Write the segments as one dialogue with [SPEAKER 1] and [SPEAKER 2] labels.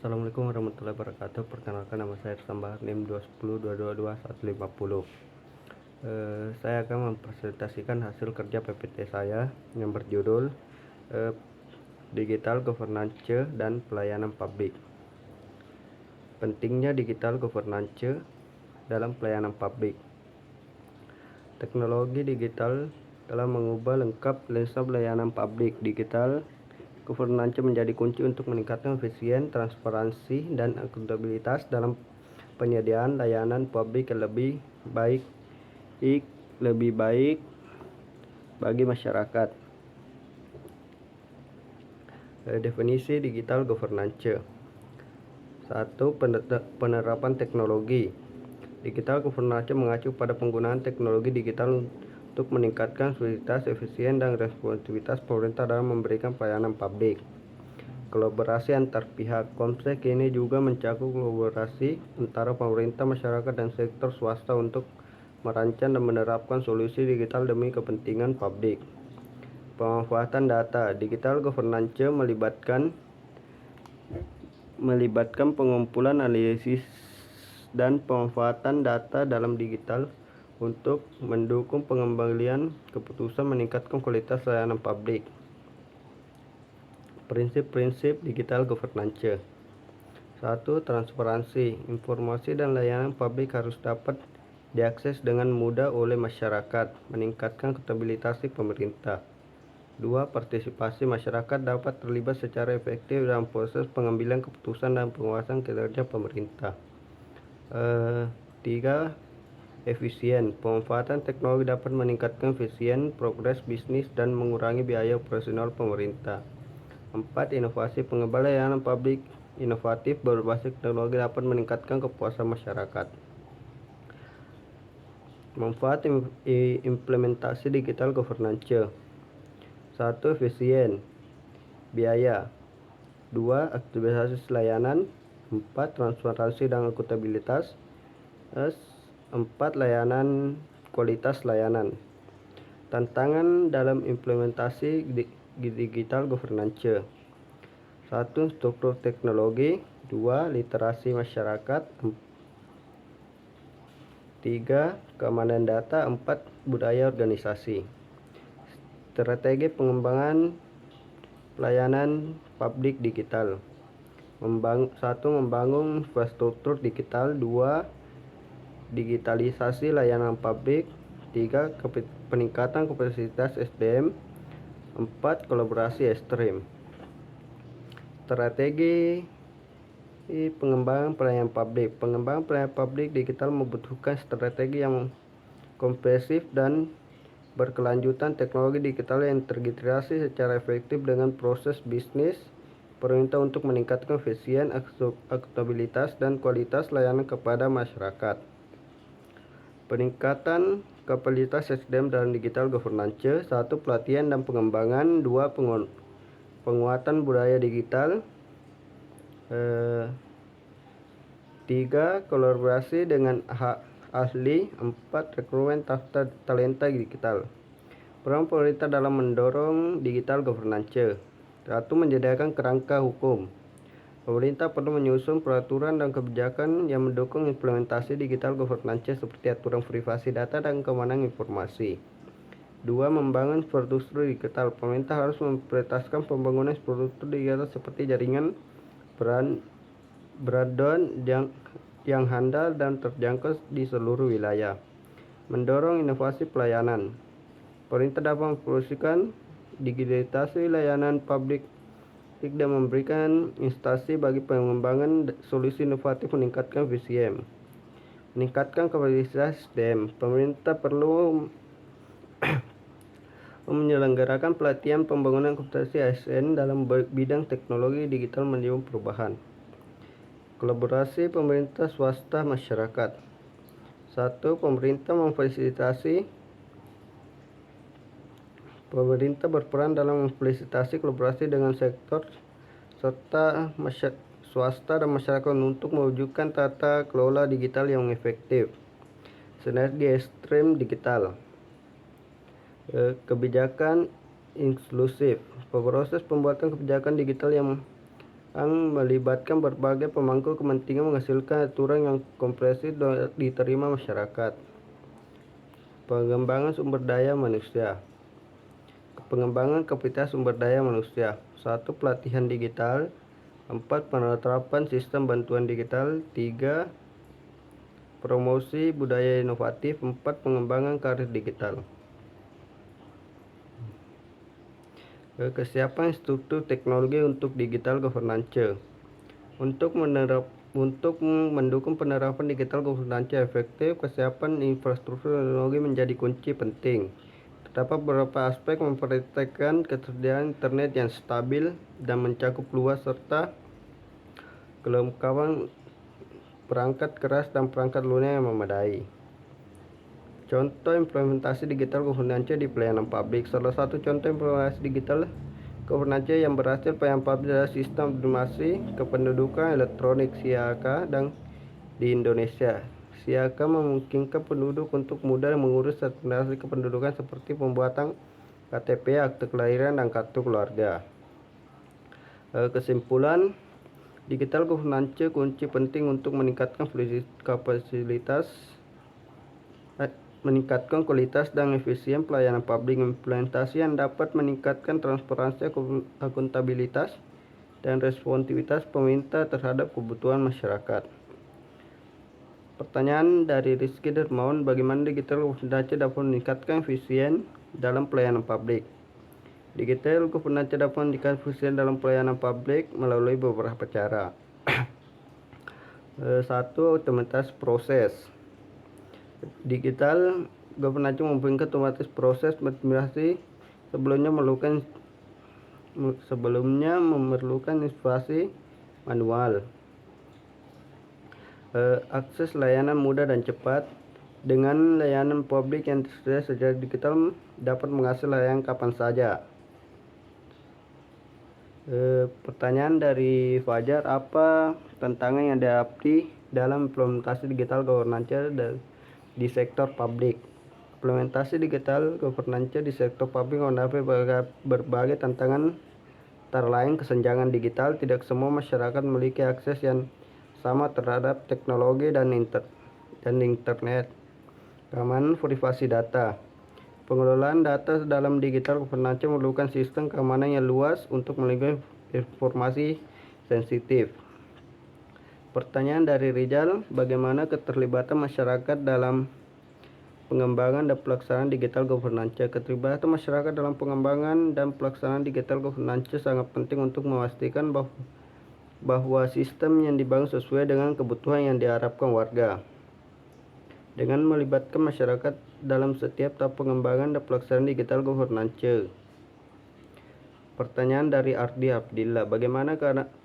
[SPEAKER 1] Assalamualaikum warahmatullahi wabarakatuh. Perkenalkan, nama saya Irsam Bahar, NIM 210222150. Saya akan mempresentasikan hasil kerja PPT saya yang berjudul Digital Governance dan Pelayanan Publik. Pentingnya digital governance dalam pelayanan publik. Teknologi digital telah mengubah lengkap landscape pelayanan publik. Digital governance menjadi kunci untuk meningkatkan efisien, transparansi, dan akuntabilitas dalam penyediaan layanan publik yang lebih baik bagi masyarakat. Definisi digital governance. 1. Penerapan teknologi. Digital governance mengacu pada penggunaan teknologi digital untuk meningkatkan soliditas, efisien, dan responsivitas pemerintah dalam memberikan pelayanan publik. Kolaborasi antar pihak. Konsep ini juga mencakup kolaborasi antara pemerintah, masyarakat, dan sektor swasta untuk merancang dan menerapkan solusi digital demi kepentingan publik. Pemanfaatan data. Digital governance melibatkan pengumpulan, analisis, dan pemanfaatan data dalam digital untuk mendukung pengambilan keputusan, meningkatkan kualitas layanan publik. Prinsip-prinsip digital governance. 1. Transparansi. Informasi dan layanan publik harus dapat diakses dengan mudah oleh masyarakat, meningkatkan akuntabilitas pemerintah. 2. Partisipasi. Masyarakat dapat terlibat secara efektif dalam proses pengambilan keputusan dan pengawasan kinerja pemerintah. 3. Efisien. Pemanfaatan teknologi dapat meningkatkan efisien progres bisnis dan mengurangi biaya operasional pemerintah. 4. Inovasi. Pengembangan layanan publik inovatif berbasis teknologi dapat meningkatkan kepuasan masyarakat. Manfaat implementasi digital governance. 1. Efisien. Biaya. 2. Aktualisasi layanan. 4. Transparansi dan akuntabilitas. 4. Layanan, kualitas layanan. Tantangan dalam implementasi digital governance. 1. Struktur teknologi. 2. Literasi masyarakat. 3. Keamanan data. 4. Budaya organisasi. Strategi pengembangan pelayanan publik digital. 1. Membangun infrastruktur digital. 2. Digitalisasi layanan publik. 3. Peningkatan kapasitas SDM. 4. Kolaborasi ekstrim. Strategi pengembangan pelayanan publik. Pengembangan pelayanan publik digital membutuhkan strategi yang komprehensif dan berkelanjutan. Teknologi digital yang terintegrasi secara efektif dengan proses bisnis pemerintah untuk meningkatkan efisien, akuntabilitas, dan kualitas layanan kepada masyarakat. Peningkatan kapasitas SDM dalam digital governance. 1. Pelatihan dan pengembangan. 2. Penguatan budaya digital. 3. Kolaborasi dengan ahli. 4. Rekrutmen talenta digital. Peran pemerintah dalam mendorong digital governance. 1. Menyediakan kerangka hukum. Pemerintah perlu menyusun peraturan dan kebijakan yang mendukung implementasi digital governance seperti aturan privasi data dan keamanan informasi. 2. Membangun infrastruktur digital. Pemerintah harus memprioritaskan pembangunan infrastruktur digital seperti jaringan broadband yang handal dan terjangkau di seluruh wilayah. Mendorong inovasi pelayanan. Pemerintah dapat mempromosikan digitalisasi layanan publik dan memberikan instansi bagi pengembangan solusi inovatif, meningkatkan efisien, meningkatkan kapasitas SDM. Pemerintah perlu menyelenggarakan pelatihan pembangunan kompetensi ASN dalam bidang teknologi digital menuju perubahan. Kolaborasi pemerintah, swasta, masyarakat. 1. Pemerintah berperan dalam memfasilitasi kolaborasi dengan sektor serta swasta dan masyarakat untuk mewujudkan tata kelola digital yang efektif. Sinergi ekstrim digital. Kebijakan inklusif. Proses pembuatan kebijakan digital yang yang melibatkan berbagai pemangku kepentingan menghasilkan aturan yang komprehensif diterima masyarakat. Pengembangan sumber daya manusia. Pengembangan kapasitas sumber daya manusia. 1. Pelatihan digital. 4. Penerapan sistem bantuan digital. 3. Promosi budaya inovatif. 4. Pengembangan karir digital. Kesiapan struktur teknologi untuk digital governance. Untuk mendukung penerapan digital governance efektif, kesiapan infrastruktur teknologi menjadi kunci penting. Terdapat beberapa aspek memperhatikan ketersediaan internet yang stabil dan mencakup luas serta kelengkapan perangkat keras dan perangkat lunak yang memadai. Contoh implementasi digital governance di pelayanan publik. Salah satu contoh implementasi digital governance yang berhasil pelayanan publik adalah sistem informasi kependudukan elektronik (SIAKA) dan di Indonesia. SIAKA memungkinkan penduduk untuk mudah mengurus administrasi kependudukan seperti pembuatan KTP, akte kelahiran, dan kartu keluarga. Kesimpulan, digital governance kunci penting untuk meningkatkan kualitas dan efisien pelayanan publik. Implementasi yang dapat meningkatkan transparansi, akuntabilitas, dan responsivitas pemerintah terhadap kebutuhan masyarakat. Pertanyaan dari Rizky Dermawan, bagaimana digital governance dapat meningkatkan efisien dalam pelayanan publik? Digital governance dapat meningkatkan efisien dalam pelayanan publik melalui beberapa cara. 1. Otomatis proses. Digital governance memungkinkan otomatis proses administrasi sebelumnya memerlukan investasi manual. Akses layanan mudah dan cepat. Dengan layanan publik yang tersedia secara digital dapat mengakses layanan kapan saja. Pertanyaan dari Fajar, apa tantangan yang dihadapi dalam implementasi digital governance di sektor publik? Implementasi digital governance di sektor publik menghadapi berbagai tantangan, antara lain kesenjangan digital. Tidak semua masyarakat memiliki akses yang sama terhadap teknologi dan internet. Keamanan privasi data. Pengelolaan data dalam digital governance memerlukan sistem keamanan yang luas untuk melindungi informasi sensitif. Pertanyaan dari Rizal, bagaimana keterlibatan masyarakat dalam pengembangan dan pelaksanaan digital governance? Keterlibatan masyarakat dalam pengembangan dan pelaksanaan digital governance sangat penting untuk memastikan bahwa sistem yang dibangun sesuai dengan kebutuhan yang diharapkan warga. Dengan melibatkan masyarakat dalam setiap tahap pengembangan dan pelaksanaan digital governance. Pertanyaan dari Ardi Abdillah, bagaimana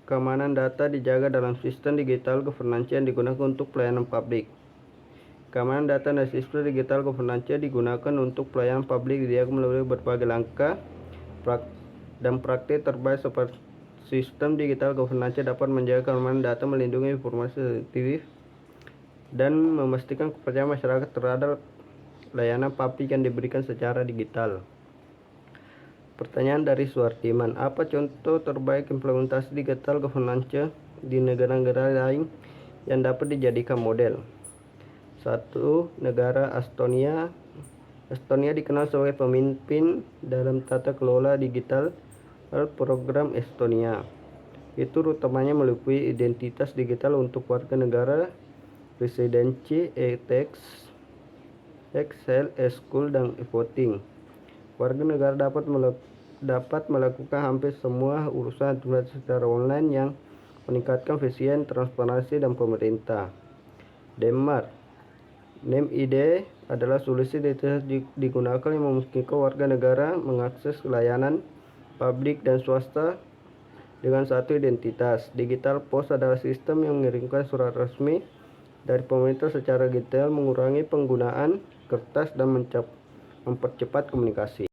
[SPEAKER 1] keamanan data dijaga dalam sistem digital governance yang digunakan untuk pelayanan publik? Keamanan data dan sistem digital governance digunakan untuk pelayanan publik dijaga melalui berbagai langkah dan praktik terbaik. Seperti sistem digital governance dapat menjaga keamanan data, melindungi informasi sensitif, dan memastikan kepercayaan masyarakat terhadap layanan publik yang diberikan secara digital. Pertanyaan dari Suartiman, apa contoh terbaik implementasi digital governance di negara-negara lain yang dapat dijadikan model? 1. Negara Estonia. Estonia dikenal sebagai pemimpin dalam tata kelola digital. Program Estonia itu utamanya meliputi identitas digital untuk warga negara, residensi, e-tax, Excel, e-school, dan e-voting. Warga negara dapat melakukan hampir semua urusan administrasi secara online yang meningkatkan efisien, transparansi, dan pemerintah. Denmark, NemID adalah solusi identitas digunakan yang memungkinkan warga negara mengakses layanan publik dan swasta dengan satu identitas. Digital Post adalah sistem yang mengirimkan surat resmi dari pemerintah secara digital, mengurangi penggunaan kertas dan mempercepat komunikasi.